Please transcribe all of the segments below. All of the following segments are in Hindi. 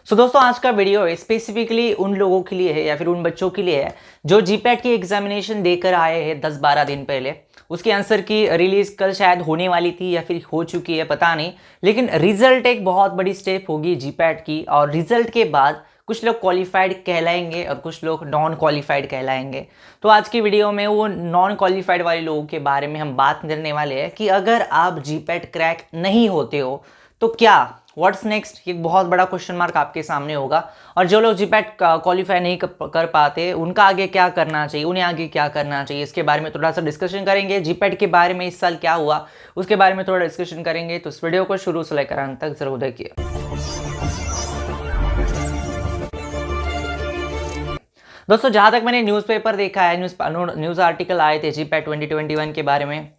दोस्तों आज का वीडियो स्पेसिफिकली उन लोगों के लिए है या फिर उन बच्चों के लिए है जो जीपैट की एग्जामिनेशन देकर आए हैं 10-12 दिन पहले। उसके आंसर की रिलीज कल शायद होने वाली थी या फिर हो चुकी है, पता नहीं। लेकिन रिजल्ट एक बहुत बड़ी स्टेप होगी जीपैट की, और रिजल्ट के बाद कुछ लोग क्वालिफाइड कहलाएंगे और कुछ लोग नॉन क्वालिफाइड कहलाएंगे। तो आज की वीडियो में वो नॉन क्वालिफाइड वाले लोगों के बारे में हम बात करने वाले हैं कि अगर आप जीपैट क्रैक नहीं होते हो तो क्या, व्हाट्स नेक्स्ट, ये बहुत बड़ा क्वेश्चन मार्क आपके सामने होगा। और जो लोग जीपैट क्वालिफाई नहीं कर पाते उनका आगे क्या करना चाहिए, उन्हें आगे क्या करना चाहिए, इसके बारे में थोड़ा सा डिस्कशन करेंगे। जीपैट के बारे में इस साल क्या हुआ उसके बारे में थोड़ा डिस्कशन करेंगे। तो इस वीडियो को शुरू से लेकर अंत तक जरूर देखिए। दोस्तों जहाँ तक मैंने न्यूज़पेपर देखा है, न्यूज़ आर्टिकल आए थे जीपैट 2021 के बारे में,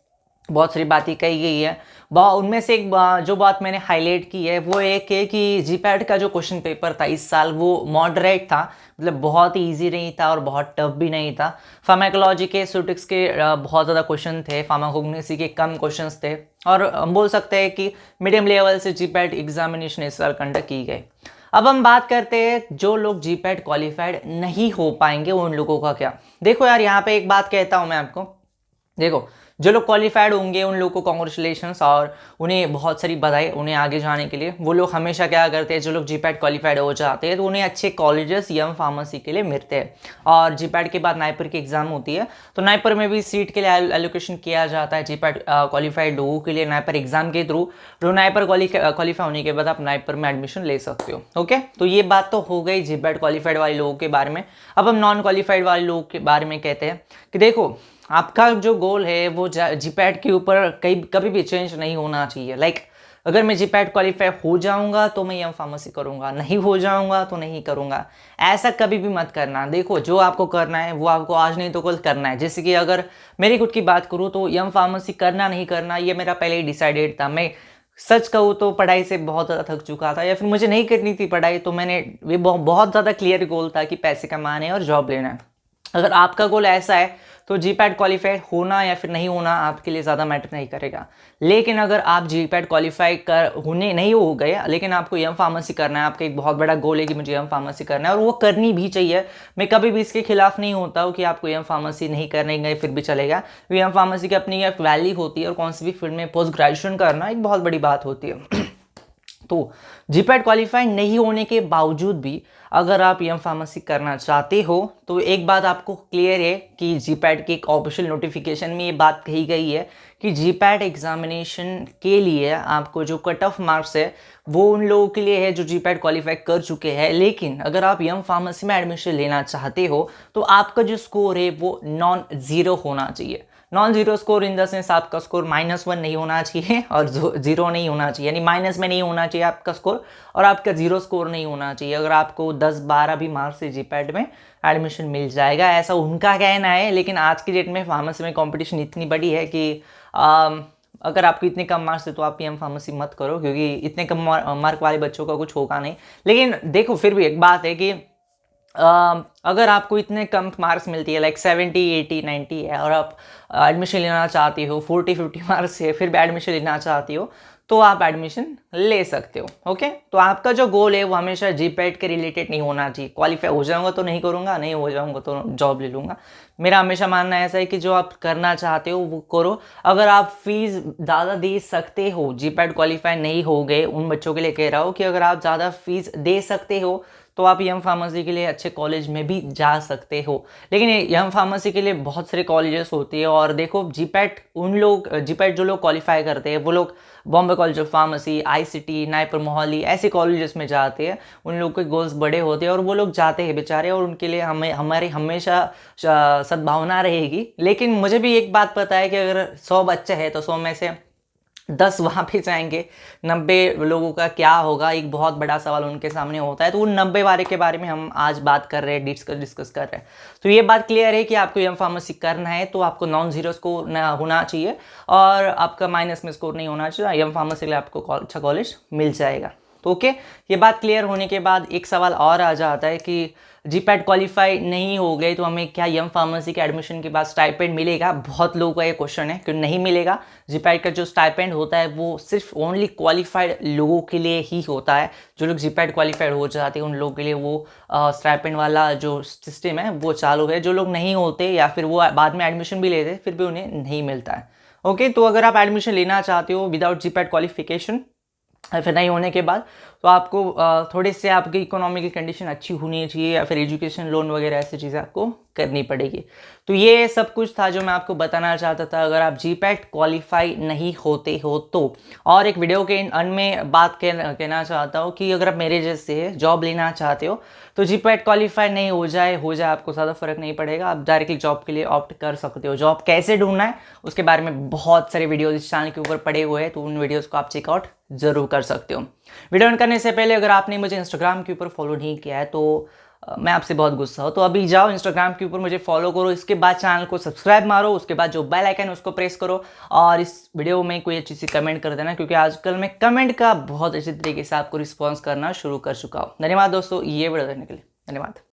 बहुत सारी बातें कही गई है। उनमें से एक जो बात मैंने हाईलाइट की है वो एक है कि जीपैट का जो क्वेश्चन पेपर था इस साल वो मॉडरेट था, मतलब बहुत ही ईजी नहीं था और बहुत टफ भी नहीं था। फार्माकोलॉजी के, सूटिक्स के बहुत ज़्यादा क्वेश्चन थे, फार्माकोग्नोसी के कम क्वेश्चंस थे, और हम बोल सकते हैं कि मीडियम लेवल से जीपैट एग्जामिनेशन इस साल कंडक्ट की गई। अब हम बात करते हैं जो लोग जीपैट क्वालिफाइड नहीं हो पाएंगे उन लोगों का क्या। देखो यार, यहाँ पे एक बात कहता हूँ मैं आपको, देखो जो लोग क्वालिफाइड होंगे उन लोगों को कॉन्ग्रेचुलेशंस और उन्हें बहुत सारी बधाई उन्हें आगे जाने के लिए। वो लोग हमेशा क्या करते हैं, जो लोग जीपैट क्वालिफाइड हो जाते हैं तो उन्हें अच्छे कॉलेजेस एम फार्मेसी के लिए मिलते हैं। और जीपैट के बाद नाइपर की एग्जाम होती है, तो नाइपर में भी सीट के लिए एलोकेशन किया जाता है जीपैट क्वालिफाइड लोगों के लिए नाइपर एग्जाम के थ्रू। तो नाइपर क्वालिफाई होने के बाद आप नाइपर में एडमिशन ले सकते हो। ओके, तो ये बात तो हो गई जीपैट क्वालिफाइड वाले लोगों के बारे में। अब हम नॉन क्वालिफाइड वाले लोगों के बारे में कहते हैं कि देखो, आपका जो गोल है वो जीपैट के ऊपर कभी भी चेंज नहीं होना चाहिए। लाइक अगर मैं जीपैट क्वालिफाई हो जाऊंगा तो मैं एम फार्मेसी करूंगा, नहीं हो जाऊंगा तो नहीं करूंगा, ऐसा कभी भी मत करना। देखो जो आपको करना है वो आपको आज नहीं तो कल करना है। जैसे कि अगर मेरी खुद की बात करूँ तो एम फार्मेसी करना नहीं करना ये मेरा पहले ही डिसाइडेड था। मैं सच कहूँ तो पढ़ाई से बहुत ज़्यादा थक चुका था, या फिर मुझे नहीं करनी थी पढ़ाई, तो मैंने ये बहुत ज़्यादा क्लियर गोल था कि पैसे कमाने और जॉब लेना है। अगर आपका गोल ऐसा है तो जीपैट क्वालिफाइड होना या फिर नहीं होना आपके लिए ज़्यादा मैटर नहीं करेगा। लेकिन अगर आप जीपैट क्वालिफाई होने नहीं हो गए लेकिन आपको एम फार्मेसी करना है, आपका एक बहुत बड़ा गोल है कि मुझे एम फार्मेसी करना है और वो करनी भी चाहिए। मैं कभी भी इसके खिलाफ नहीं होता हूँ कि आपको एम फार्मेसी नहीं करने गए फिर भी चलेगा, क्योंकि एम फार्मेसी की अपनी एक वैल्यू होती है और कौन सी भी फील्ड में पोस्ट ग्रेजुएशन करना एक बहुत बड़ी बात होती है। तो जीपैट क्वालिफाई नहीं होने के बावजूद भी अगर आप एम फार्मेसी करना चाहते हो तो एक बात आपको क्लियर है कि जीपैट की एक ऑफिशियल नोटिफिकेशन में ये बात कही गई है कि जीपैट एग्जामिनेशन के लिए आपको जो कट ऑफ मार्क्स है वो उन लोगों के लिए है जो जीपैट क्वालिफाई कर चुके हैं। लेकिन अगर आप एम फार्मेसी में एडमिशन लेना चाहते हो तो आपका जो स्कोर है वो नॉन ज़ीरो होना चाहिए। Non zero score in the sense आपका स्कोर -1 नहीं होना चाहिए और जीरो नहीं होना चाहिए, यानी माइनस में नहीं होना चाहिए आपका स्कोर, और आपका जीरो स्कोर नहीं होना चाहिए। अगर आपको 10-12 भी मार्क्स से जीपैट में एडमिशन मिल जाएगा, ऐसा उनका कहना है। लेकिन आज की डेट में फार्मेसी में कंपटीशन इतनी बड़ी है कि अगर आपको इतने कम मार्क्स है तो आप एम फार्मेसी मत करो, क्योंकि इतने कम मार्क वाले बच्चों का कुछ होगा नहीं। लेकिन देखो फिर भी एक बात है कि अगर आपको इतने कम मार्क्स मिलती है, लाइक 70, 80, 90 है, और आप एडमिशन लेना चाहती हो 40-50 मार्क्स है फिर भी एडमिशन लेना चाहती हो तो आप एडमिशन ले सकते हो। ओके, तो आपका जो गोल है वो हमेशा जीपैट के रिलेटेड नहीं होना चाहिए। क्वालिफाई हो जाऊंगा तो नहीं करूंगा, नहीं हो जाऊंगा तो जॉब ले लूँगा। मेरा हमेशा मानना ऐसा है कि जो आप करना चाहते हो वो करो। अगर आप फीस ज़्यादा दे सकते हो, जीपैट क्वालिफाई नहीं हो गए उन बच्चों के लिए कह रहा हूँ कि अगर आप ज़्यादा फीस दे सकते हो तो आप एम फार्मेसी के लिए अच्छे कॉलेज में भी जा सकते हो। लेकिन एम फार्मेसी के लिए बहुत सारे कॉलेजेस होती है, और देखो जीपैट जो लोग क्वालिफाई करते हैं वो लोग Bombay college of pharmacy, ICT, NIPER Mohali ऐसे कॉलेजेस में जाते हैं। उन लोगों के गोल्स बड़े होते हैं और वो लोग जाते हैं बेचारे, और उनके लिए हमारी हमेशा सद्भावना रहेगी। लेकिन मुझे भी एक बात पता है कि अगर 100 बच्चे हैं तो 100 में से 10 वहाँ पे जाएंगे, 90 लोगों का क्या होगा, एक बहुत बड़ा सवाल उनके सामने होता है। तो उन 90 वाले के बारे में हम आज बात कर रहे हैं, डिस्कस कर रहे हैं। तो ये बात क्लियर है कि आपको एम फार्मेसी करना है तो आपको नॉन जीरो स्कोर होना चाहिए और आपका माइनस में स्कोर नहीं होना चाहिए। एम फार्मेसी के लिए आपको अच्छा कॉलेज मिल जाएगा। तो ओके, ये बात क्लियर होने के बाद एक सवाल और आ जाता है कि जीपैट क्वालिफाई नहीं हो गए तो हमें क्या यम फार्मेसी के एडमिशन के बाद स्टाइपेंड मिलेगा? बहुत लोगों का ये क्वेश्चन है कि नहीं मिलेगा। जीपैट का जो स्टाइपेंड होता है वो सिर्फ ओनली क्वालिफाइड लोगों के लिए ही होता है। जो लोग जीपैट क्वालिफाइड हो जाते हैं उन लोगों के लिए वो स्टाइपेंड वाला जो सिस्टम है वो चालू है। जो लोग नहीं होते या फिर वो बाद में एडमिशन भी लेते फिर भी उन्हें नहीं मिलता है। ओके, तो अगर आप एडमिशन लेना चाहते हो विदाउट जीपैट क्वालिफिकेशन फिर नहीं होने के बाद, तो आपको थोड़े से आपकी इकोनॉमिकल कंडीशन अच्छी होनी चाहिए या फिर एजुकेशन लोन वगैरह ऐसी चीज़ें आपको करनी पड़ेगी। तो ये सब कुछ था जो मैं आपको बताना चाहता था अगर आप जीपैट क्वालिफाई नहीं होते हो तो। और एक वीडियो के अंत में बात कहना चाहता हूँ कि अगर आप मेरे जैसे जॉब लेना चाहते हो तो जीपैट क्वालिफाई नहीं हो जाए आपको ज़्यादा फर्क नहीं पड़ेगा, आप डायरेक्टली जॉब के लिए ऑप्ट कर सकते हो। जॉब कैसे ढूंढना है उसके बारे में बहुत सारे वीडियोज इस चैनल के ऊपर पड़े हुए हैं, तो उन वीडियोज़ को आप चेकआउट जरूर कर सकते हो। वीडियो ऑन करने से पहले अगर आपने मुझे इंस्टाग्राम के ऊपर फॉलो नहीं किया है तो मैं आपसे बहुत गुस्सा हूँ, तो अभी जाओ इंस्टाग्राम के ऊपर मुझे फॉलो करो, इसके बाद चैनल को सब्सक्राइब मारो, उसके बाद जो बेल आइकन है उसको प्रेस करो और इस वीडियो में कोई अच्छी सी कमेंट कर देना, क्योंकि आजकल मैं कमेंट का बहुत अच्छे तरीके से आपको रिस्पॉन्स करना शुरू कर चुका हूँ। धन्यवाद दोस्तों ये वीडियो देखने के लिए, धन्यवाद।